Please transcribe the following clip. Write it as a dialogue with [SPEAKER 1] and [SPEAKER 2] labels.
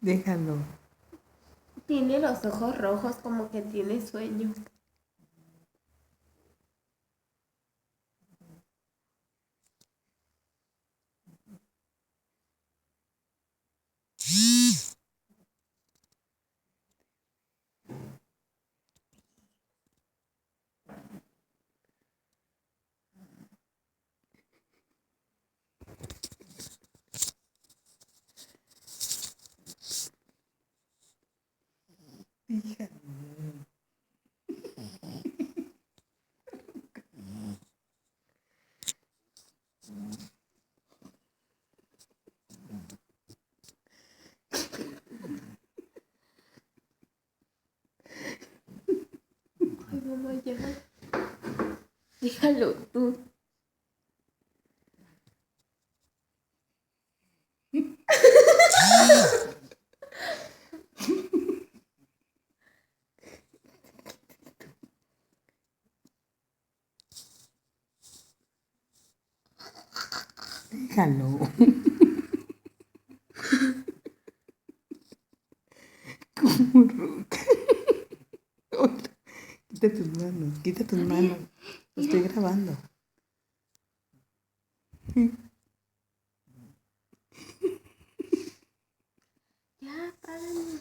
[SPEAKER 1] Déjalo.
[SPEAKER 2] Tiene los ojos rojos como que tiene sueño.
[SPEAKER 1] Déjalo.
[SPEAKER 2] Ay, mamá, ya. Déjalo tú.
[SPEAKER 1] Déjalo. Como roca. Quita tus manos, quita tus manos. Lo estoy grabando.
[SPEAKER 2] Ya, párale.